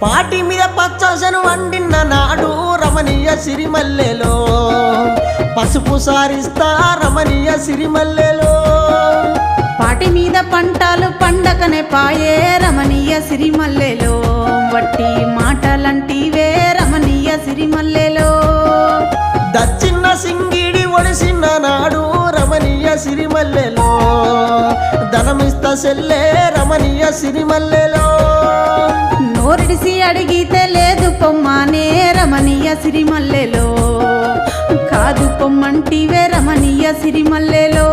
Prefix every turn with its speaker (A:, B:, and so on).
A: పాటి మీద పచ్చసను వండిన నాడు రమణీయ సిరిమల్లెలో పసుపు సారిస్తా రమణీయ సిరిమల్లెలో
B: పాటి మీద పంటలు పండకనే పాయే రమణీయ సిరిమల్లెలో వట్టి మాటలంటివే రమణీయ సిరిమల్లెలో
A: దచ్చిన్న సింగిడి ఒడిసిన నాడు రమణీయ సిరిమల్లెలో ధనమిస్త సెల్లే రమణీయ సిరిమల్లెలో
B: నోరిడిసి అడిగితే లేదు పొమ్మానే రమణీయ సిరిమల్లెలో కాదు పొమ్మంటివే రమణీయ సిరిమల్లెలో